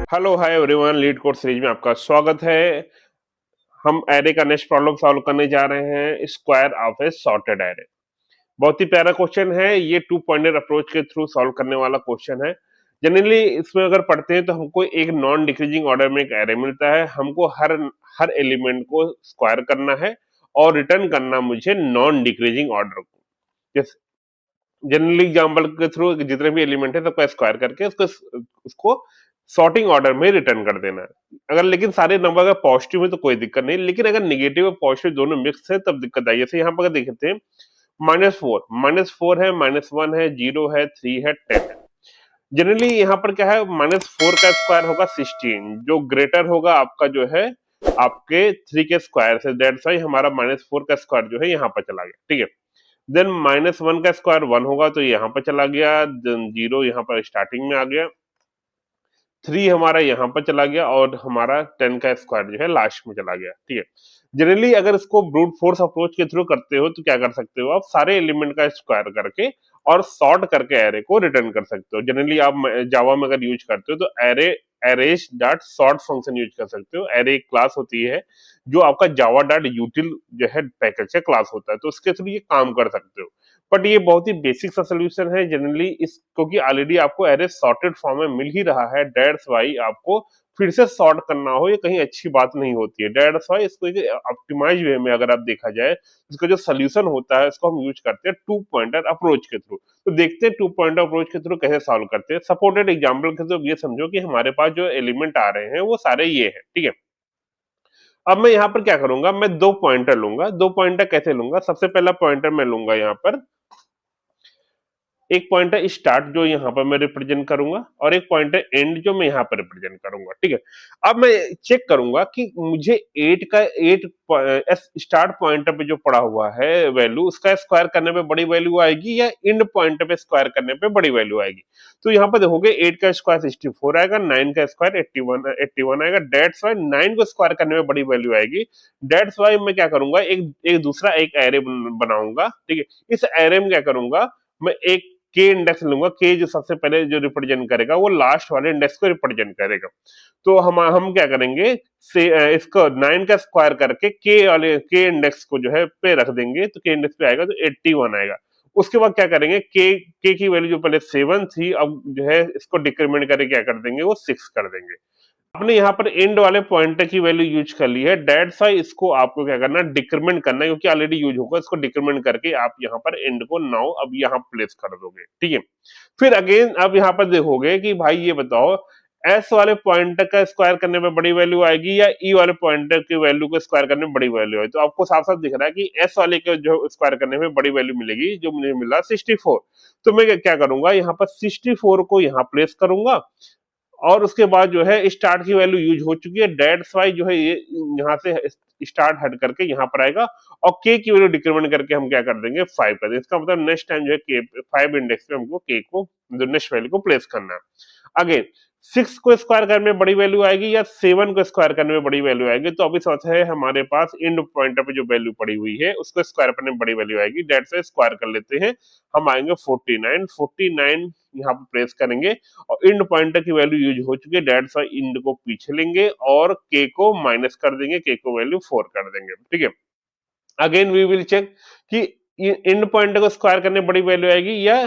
Hello hi everyone, leet code series में आपका स्वागत है। हम एरे का नेक्स्ट प्रॉब्लम सॉल्व करने जा रहे हैं, square of A sorted array. बहुत ही प्यारा क्वेश्चन है ये, टू पॉइंटेड अप्रोच के थ्रू सॉल्व करने वाला क्वेश्चन है। जनरली इसमें अगर पढ़ते हैं तो हमको एक नॉन डिक्रीजिंग ऑर्डर में एक एरे मिलता है, हमको हर हर एलिमेंट को स्क्वायर करना है और रिटर्न करना मुझे नॉन डिक्रीजिंग ऑर्डर को। जनरली एग्जाम्पल के थ्रू जितने भी एलिमेंट है सबका स्क्वायर करके उसको सॉर्टिंग ऑर्डर में रिटर्न कर देना है। अगर लेकिन सारे नंबर अगर पॉजिटिव है तो कोई दिक्कत नहीं, लेकिन अगर निगेटिव और पॉजिटिव दोनों मिक्स है तब दिक्कत आई। जैसे यहाँ पर अगर देखते हैं -4 है, -1 है, 0 है, 3 है, 10 है। जनरली यहाँ पर क्या है, -4 का स्क्वायर होगा 16, जो ग्रेटर होगा आपका जो है आपके 3 के स्क्वायर से, दैट्स वाई हमारा -4 का स्क्वायर जो है यहाँ पर चला गया। ठीक है, देन -1 का स्क्वायर 1 होगा तो यहाँ पर चला गया, 0 यहाँ पर स्टार्टिंग में आ गया, 3 हमारा यहाँ पर चला गया और हमारा 10 का स्क्वायर जो है लास्ट में चला गया। ठीक है, जनरली अगर इसको ब्रूट फोर्स अप्रोच के थ्रू करते हो तो क्या कर सकते हो, आप सारे एलिमेंट का स्क्वायर करके और सॉर्ट करके एरे को रिटर्न कर सकते हो। जनरली आप जावा में अगर यूज करते हो तो array arrays dot sort function use कर सकते हो। एरे एक क्लास होती है जो आपका जावा डॉट यूटिल जो है पैकेज का क्लास होता है, तो उसके थ्रू ये काम कर सकते हो। बट ये बहुत ही बेसिक सा सोल्यूशन है जनरली इस, क्योंकि ऑलरेडी आपको एरे सॉर्टेड फॉर्म में मिल ही रहा है, दैट्स वाई आपको फिर से सॉर्ट करना हो ये कहीं अच्छी बात नहीं होती है। दैट्स वाई इसको ऑप्टिमाइज वे में अगर आप देखा जाए, इसका जो सोल्यूशन होता है इसको हम यूज करते हैं टू पॉइंटर अप्रोच के थ्रू। तो देखते हैं टू पॉइंटर अप्रोच के थ्रू कैसे सॉल्व करते हैं। सपोर्टेड एग्जाम्पल के थ्रू ये समझो कि हमारे पास जो एलिमेंट आ रहे हैं वो सारे ये है। ठीक है, अब मैं यहाँ पर क्या करूंगा, मैं दो पॉइंटर लूंगा। दो पॉइंटर कैसे लूंगा, सबसे पहला पॉइंटर मैं लूंगा यहाँ पर, एक पॉइंटर स्टार्ट जो यहाँ पर मैं रिप्रेजेंट करूंगा और एक पॉइंटर एंड जो मैं यहाँ पर रिप्रेजेंट करूंगा। ठीक है, अब मैं चेक करूंगा कि मुझे 8 स्टार्ट पॉइंटर पे जो पड़ा हुआ है वैल्यू, उसका स्क्वायर करने पे बड़ी वैल्यू आएगी या एंड पॉइंटर पे स्क्वायर करने पे बड़ी वैल्यू आएगी। तो यहाँ पर देखोगे 8 का स्क्वायर 64 आएगा, 9 का स्क्वायर 81 आएगा। डेट्स वाई 9 को स्क्वायर करने में बड़ी वैल्यू आएगी। डेट्स वाई मैं क्या करूंगा, एक दूसरा एक एरे बनाऊंगा। ठीक है, इस एरे में क्या करूंगा, मैं एक के इंडेक्स लूंगा। के जो सबसे पहले जो रिप्रेजेंट करेगा वो लास्ट वाले इंडेक्स को रिप्रेजेंट करेगा। तो हम क्या करेंगे, से इसको 9 का स्क्वायर करके के वाले के इंडेक्स को जो है पे रख देंगे, तो के इंडेक्स पे आएगा तो 81 आएगा। उसके बाद क्या करेंगे, के की वैल्यू जो पहले 7 थी, अब जो है इसको डिक्रीमेंट करके क्या कर देंगे, वो 6 कर देंगे। आपने यहाँ पर एंड वाले पॉइंटर की वैल्यू यूज कर ली है, डेट्स वाई इसको आपको क्या करना है, डिक्रीमेंट करना है, क्योंकि ऑलरेडी यूज होगा। इसको डिक्रीमेंट करके आप यहाँ पर एंड को नाउ अब यहाँ प्लेस कर दोगे। ठीक है, फिर अगेन अब यहाँ पर देखोगे कि भाई ये बताओ, एस वाले पॉइंटर का स्क्वायर करने में बड़ी वैल्यू आएगी या ई वाले पॉइंटर की वैल्यू को स्क्वायर करने में बड़ी वैल्यू आएगी। तो आपको साफ साफ दिख रहा है कि एस वाले के जो स्क्वायर करने में बड़ी वैल्यू मिलेगी, जो मुझे मिला 64। तो मैं क्या करूंगा, यहाँ पर 64 को यहाँ प्लेस करूंगा और उसके बाद जो है स्टार्ट की वैल्यू यूज हो चुकी है, डेट्स वाई जो है ये यहाँ से स्टार्ट हट करके यहाँ पर आएगा और के की वैल्यू डिक्रीमेंट करके हम क्या कर देंगे, 5 कर देंगे। इसका मतलब नेक्स्ट टाइम जो है के 5 इंडेक्स पे हमको के को नेक्स्ट वैल्यू को प्लेस करना है। अगेन 6 को स्क्वायर करने में बड़ी वैल्यू आएगी या 7 को स्क्वायर करने में बड़ी वैल्यू आएगी। तो अभी सोच है हमारे पास एंड पॉइंटर पे जो वैल्यू पड़ी हुई है उसको स्क्वायर करने में बड़ी वैल्यू आएगी, डेट्स वाई स्क्वायर कर लेते हैं। हम आएंगे 49 यहाँ पे प्रेस करेंगे और इंड पॉइंटर की वैल्यू यूज हो चुकी है, डेट्स वाई इंड को पीछे लेंगे और के को माइनस कर देंगे, के को वैल्यू 4 कर देंगे। ठीक है, अगेन वी विल चेक कि इंड पॉइंटर को स्क्वायर करने बड़ी वैल्यू आएगी या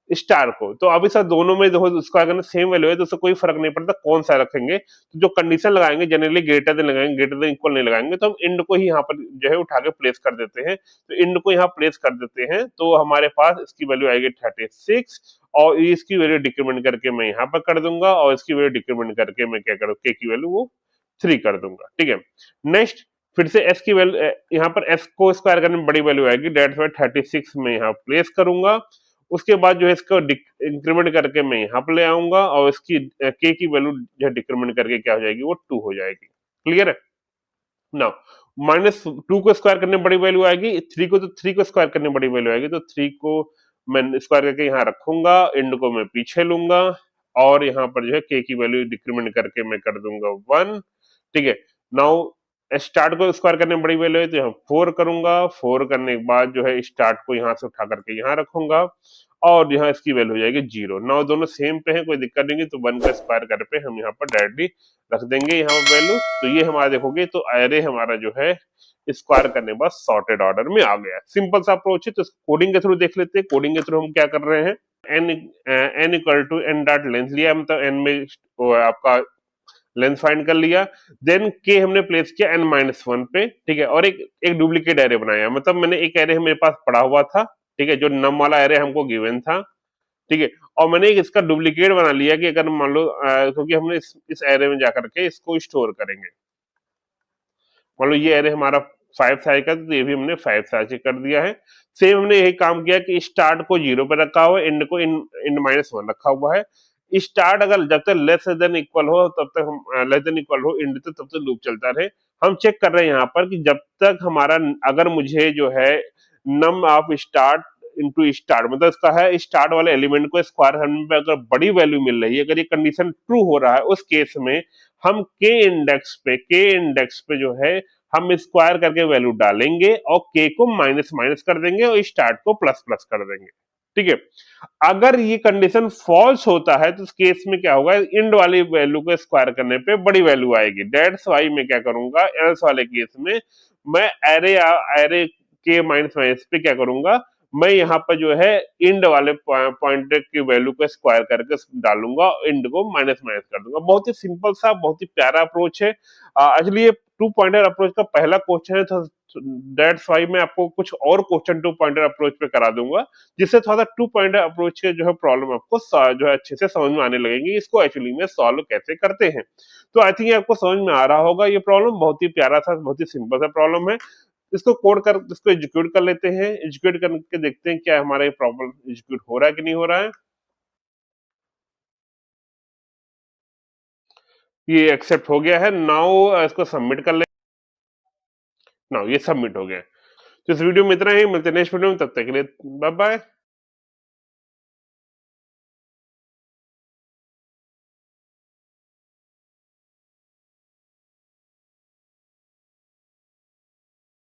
स्टार को। तो अभी सर दोनों में देखो स्क्वायर करने सेम वैल्यू है तो उससे कोई फर्क नहीं पड़ता कौन सा रखेंगे। तो जो कंडीशन लगाएंगे जनरली ग्रेटर देन लगाएंगे, ग्रेटर देन इक्वल नहीं लगाएंगे। तो हम इंड को ही यहाँ पर जो है उठा के प्लेस कर देते हैं। तो इंड को यहाँ प्लेस कर देते हैं तो हमारे पास इसकी वैल्यू आएगी 36 और इसकी वैल्यू डिक्रीमेंट करके मैं यहाँ पर कर दूंगा और इसकी वैल्यू डिक्रीमेंट करके मैं क्या करूँ, के की वैल्यू वो 3 कर दूंगा। ठीक है, नेक्स्ट फिर से एस की वैल्यू, यहाँ पर एस को स्क्वायर करने में बड़ी वैल्यू आएगी, डेट्स वाई 36 में यहाँ प्लेस करूंगा। उसके बाद जो है इसको इंक्रीमेंट करके मैं यहाँ पर ले आऊंगा और इसकी के की वैल्यू जो है डिक्रीमेंट करके क्या हो जाएगी, वो 2 हो जाएगी। क्लियर है नाउ, -2 को स्क्वायर करने में बड़ी वैल्यू आएगी, 3 को, तो 3 को स्क्वायर करने में बड़ी वैल्यू आएगी। तो 3 को मैं स्क्वायर करके यहाँ रखूंगा, एंड को मैं पीछे लूंगा और यहाँ पर जो है के की वैल्यू डिक्रीमेंट करके मैं कर दूंगा 1। ठीक है, नाउ स्टार्ट को स्क्वायर करने में बड़ी वैल्यू है तो यहाँ 4 करूंगा, 4 करने के बाद जो है स्टार्ट को यहाँ से उठा करके यहाँ रखूंगा और यहाँ इसकी वैल्यू हो जाएगी 0। नाउ दोनों सेम पे है, कोई दिक्कत नहीं, तो 1 का स्क्वायर कर पे हम यहाँ पर डायरेक्टली रख देंगे यहाँ वैल्यू। तो ये हमारा देखोगे तो एरे हमारा जो है स्क्वायर करने के बाद सॉर्टेड ऑर्डर में आ गया। सिंपल सा अप्रोच है। तो कोडिंग के थ्रू देख लेते हैं। कोडिंग के थ्रू हम क्या कर रहे हैं, n equal to n dot length लिया, मतलब एन में आपका लेंथ फाइंड कर लिया। देन के हमने प्लेस किया एन माइनस वन पे, ठीक है, और एक एक डुप्लीकेट एरे बनाया। मतलब मैंने एक एरे मेरे पास पड़ा हुआ था, ठीक है, जो नम वाला एरे हमको गिवन था, ठीक है, और मैंने एक इसका डुप्लीकेट बना लिया कि अगर मान लो क्योंकि हमने इस एरे में जाकर के इसको स्टोर करेंगे। मान लो ये एरे हमारा 5 साइज का, तो ये भी हमने 5 साइज कर दिया है। सेम हमने यही काम किया कि स्टार्ट को 0 पे रखा हुआ है, एंड को इन माइनस वन रखा हुआ है। स्टार्ट अगर जब तक लेस देन इक्वल हो तब तक हम लेस देन इक्वल हो एंड तक तब तक लूप चलता रहे। हम चेक कर रहे हैं यहाँ पर कि जब तक हमारा, अगर मुझे जो है नम ऑफ स्टार्ट इनटू स्टार्ट, मतलब इसका है स्टार्ट वाले एलिमेंट को स्क्वायर करने पे अगर बड़ी वैल्यू मिल रही है, अगर ये कंडीशन ट्रू हो रहा है, उस केस में हम के इंडेक्स पे जो है हम स्क्वायर करके वैल्यू डालेंगे और के को माइनस माइनस कर देंगे और स्टार्ट को प्लस प्लस कर देंगे, ठीक है। अगर ये कंडीशन फॉल्स होता है तो उस केस में क्या होगा, इंड वाली वैल्यू को स्क्वायर करने पे बड़ी वैल्यू आएगी। दैट्स वाई मैं क्या करूंगा, एल्स वाले केस में मैं एरे एरे के माइनस माइनस पे क्या करूंगा, मैं यहाँ पर जो है इंड वाले पॉइंटर की वैल्यू को स्क्वायर करके डालूंगा, इंड को माइनस माइनस कर दूंगा। बहुत ही सिंपल सा, बहुत ही प्यारा अप्रोच है। एक्चुअली ये टू पॉइंटर अप्रोच का पहला क्वेश्चन है, तो दैट्स वाई मैं आपको कुछ और क्वेश्चन टू पॉइंटर अप्रोच पे करा दूंगा, जिससे थोड़ा टू पॉइंटर अप्रोच के जो है प्रॉब्लम आपको जो है अच्छे से समझ में आने लगेंगे, इसको एक्चुअली में सॉल्व कैसे करते हैं। तो आई थिंक आपको समझ में आ रहा होगा। ये प्रॉब्लम बहुत ही प्यारा था, बहुत ही सिंपल सा प्रॉब्लम है। इसको कोड कर, इसको एग्जीक्यूट कर लेते हैं। एग्जीक्यूट करके देखते हैं क्या हमारा ये प्रॉब्लम एग्जीक्यूट हो रहा है कि नहीं हो रहा है। ये एक्सेप्ट हो गया है। नाउ इसको सबमिट कर ले। नाउ ये सबमिट हो गया है। तो इस वीडियो में इतना ही, मिलते हैं नेक्स्ट वीडियो में, तब तक के लिए बाय बाय।